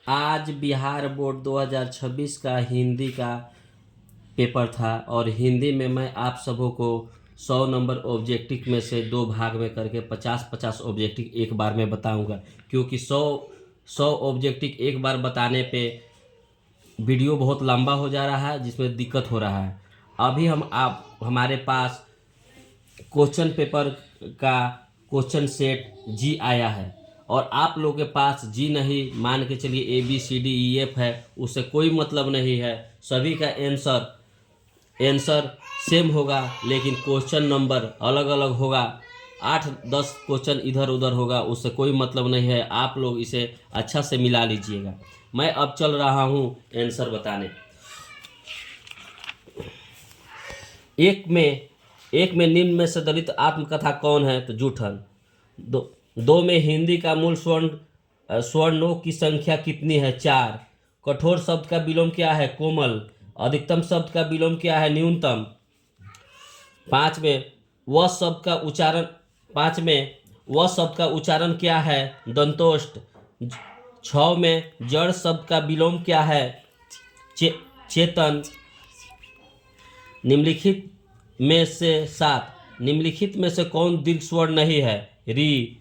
आज बिहार बोर्ड 2026 का हिंदी का पेपर था और हिंदी में मैं आप सबों को 100 नंबर ऑब्जेक्टिव में से दो भाग में करके 50-50 ऑब्जेक्टिव एक बार में बताऊंगा, क्योंकि 100 ऑब्जेक्टिव एक बार बताने पे वीडियो बहुत लंबा हो जा रहा है, जिसमें दिक्कत हो रहा है। अभी हमारे पास क्वेश्चन पेपर का क्वेश्चन सेट जी आया है और आप लोगों के पास जी नहीं, मान के चलिए ABCDEF है, उससे कोई मतलब नहीं है। सभी का आंसर सेम होगा, लेकिन क्वेश्चन नंबर अलग अलग होगा। 8-10 क्वेश्चन इधर उधर होगा, उससे कोई मतलब नहीं है। आप लोग इसे अच्छा से मिला लीजिएगा। मैं अब चल रहा हूँ आंसर बताने। एक में निम्न में से दलित आत्मकथा कौन है? तो जूठन। दो में हिंदी का मूल स्वर्णों की संख्या कितनी है? 4। कठोर शब्द का विलोम क्या है? कोमल। अधिकतम शब्द का विलोम क्या है? न्यूनतम। 5 में वह शब्द का उच्चारण क्या है? दंतोष्ट। 6 में जड़ शब्द का विलोम क्या है? चेतन। निम्नलिखित में से 7 निम्नलिखित में से कौन दीर्घ स्वर नहीं है? री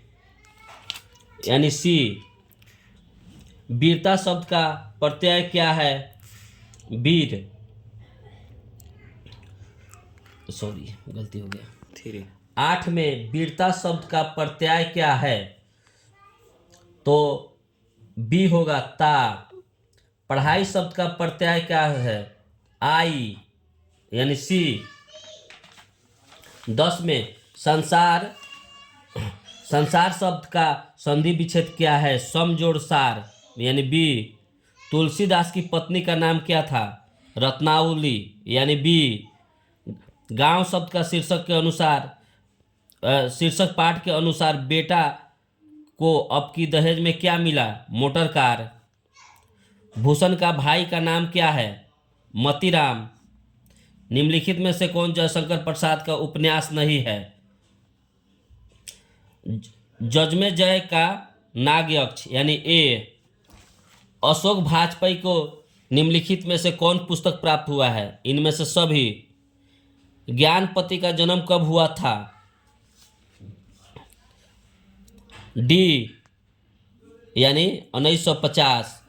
यानी सी। वीरता शब्द का प्रत्यय क्या है? वीर। सॉरी, गलती हो गया। 8 में वीरता शब्द का प्रत्यय क्या है? तो बी होगा, ता। पढ़ाई शब्द का प्रत्यय क्या है? आई यानी सी। 10 में संसार शब्द का संधि विच्छेद क्या है? सम जोड़ सार यानी बी। तुलसीदास की पत्नी का नाम क्या था? रत्नावली यानी बी। गांव शब्द का शीर्षक पाठ के अनुसार बेटा को अब की दहेज में क्या मिला? Motor car. भूषण का भाई का नाम क्या है? मतीराम। निम्नलिखित में से कौन जयशंकर प्रसाद का उपन्यास नहीं है? जजमे जय का नागयक्ष यानी ए। अशोक वाजपेयी को निम्नलिखित में से कौन पुस्तक प्राप्त हुआ है? इनमें से सभी। ज्ञानपति का जन्म कब हुआ था? डी यानी 1950।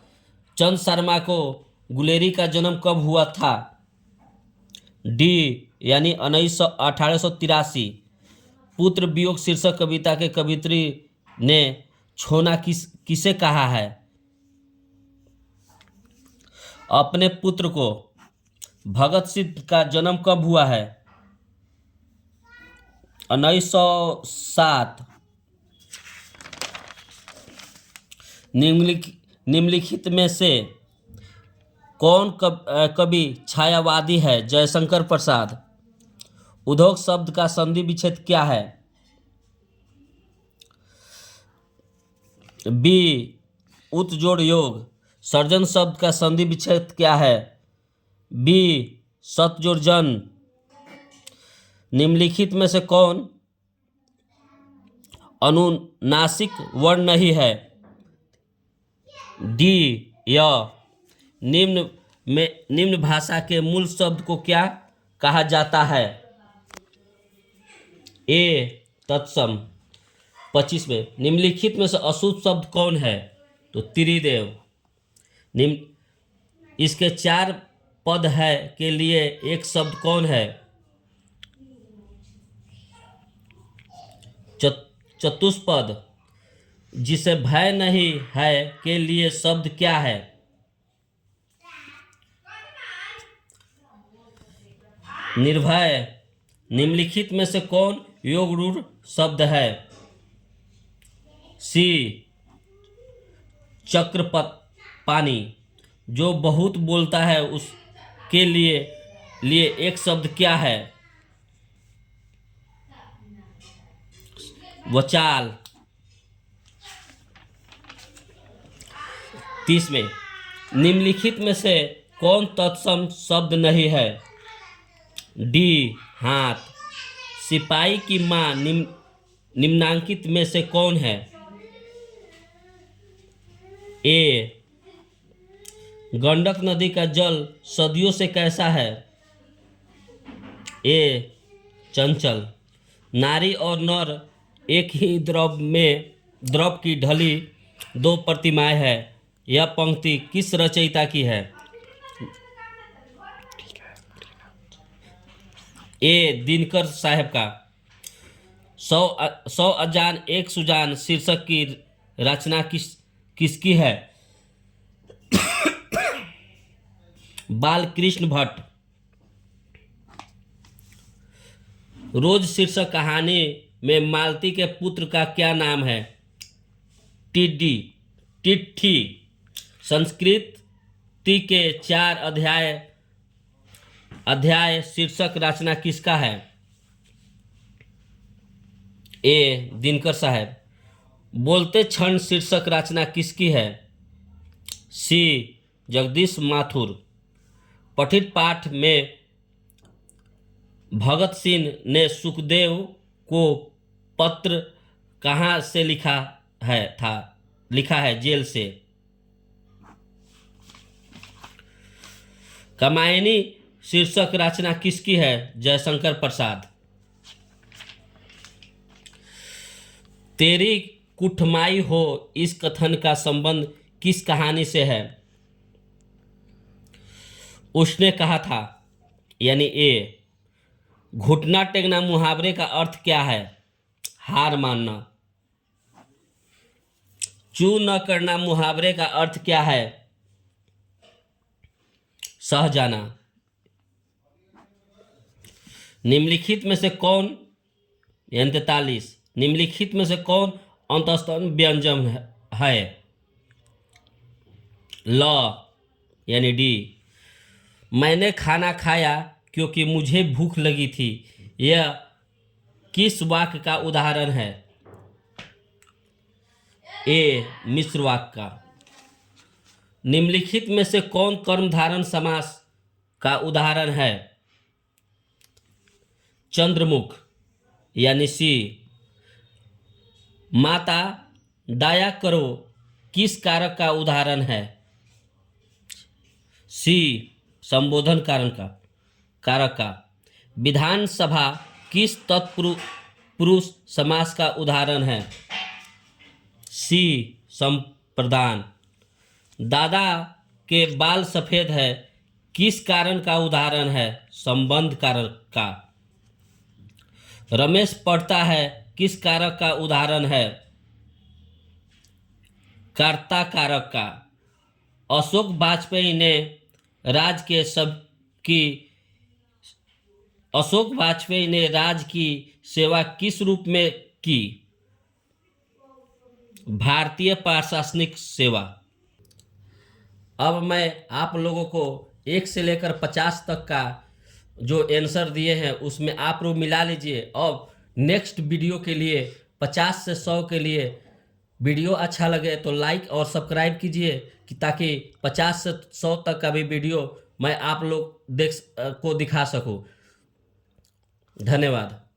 चंद शर्मा को गुलेरी का जन्म कब हुआ था? डी यानी 1883। पुत्र वियोग शीर्षक कविता के कवित्री ने छोना किसे कहा है? अपने पुत्र को। भगत सिंह का जन्म कब हुआ है? 1907। निम्नलिखित में से कौन कवि छायावादी है? जयशंकर प्रसाद। उद्योग शब्द का संधि विच्छेद क्या है? बी उत जोड़ योग। सर्जन शब्द का संधि विच्छेद क्या है? बी सत जोड़ जन। निम्नलिखित में से कौन अनुनासिक वर्ण नहीं है? डी य। निम्न भाषा के मूल शब्द को क्या कहा जाता है? ए तत्सम। 25 में निम्नलिखित में से अशुद्ध शब्द कौन है? तो त्रिदेव। इसके 4 पद है के लिए एक शब्द कौन है? चतुष्पद। जिसे भय नहीं है के लिए शब्द क्या है? निर्भय। निम्नलिखित में से कौन योग रूढ़ शब्द है? सी चक्रपाणी। जो बहुत बोलता है उसके लिए एक शब्द क्या है? वचाल। 30 में निम्नलिखित में से कौन तत्सम शब्द नहीं है? डी हाथ। सिपाही की मां निम्नांकित में से कौन है? ए गंडक नदी का जल सदियों से कैसा है? ए चंचल। नारी और नर एक ही द्रव की ढली दो प्रतिमाएं हैं। यह पंक्ति किस रचयिता की है? ए दिनकर साहब का। 100 अजान एक सुजान शीर्षक की रचना किसकी है? बालकृष्ण भट्ट। रोज शीर्षक कहानी में मालती के पुत्र का क्या नाम है? टिट्ठी। संस्कृत के 4 अध्याय शीर्षक रचना किसका है? ए दिनकर साहब। बोलते क्षण शीर्षक रचना किसकी है? सी जगदीश माथुर। पठित पाठ में भगत सिंह ने सुखदेव को पत्र कहाँ से लिखा है जेल से। कामायनी शीर्षक रचना किसकी है? जयशंकर प्रसाद। तेरी कुठमाई हो इस कथन का संबंध किस कहानी से है? उसने कहा था, यानी ए। घुटना टेकना मुहावरे का अर्थ क्या है? हार मानना। चू न करना मुहावरे का अर्थ क्या है? सह जाना। निम्नलिखित में से कौन, यानी 43, निम्नलिखित में से कौन अंतःस्थान व्यंजन है? ल यानी डी। मैंने खाना खाया क्योंकि मुझे भूख लगी थी। यह किस वाक्य का उदाहरण है? ए मिश्र वाक्य का। निम्नलिखित में से कौन कर्मधारय समास का उदाहरण है? चंद्रमुख यानी सी। माता दया करो किस कारक का उदाहरण है? सी संबोधन कारक का। विधानसभा किस तत्पुरुष समास का उदाहरण है? सी संप्रदान। दादा के बाल सफेद है किस कारण का उदाहरण है? संबंध कारक का। रमेश पढ़ता है किस कारक का उदाहरण है? कर्ता कारक का। अशोक वाजपेयी ने राज की सेवा किस रूप में की? भारतीय प्रशासनिक सेवा। अब मैं आप लोगों को 1 से लेकर 50 तक का जो आंसर दिए हैं उसमें आप लोग मिला लीजिए। अब नेक्स्ट वीडियो के लिए 50 से 100 के लिए वीडियो अच्छा लगे तो लाइक और सब्सक्राइब कीजिए कि ताकि 50 से 100 तक का भी वीडियो मैं आप लोग को दिखा सकूं। धन्यवाद।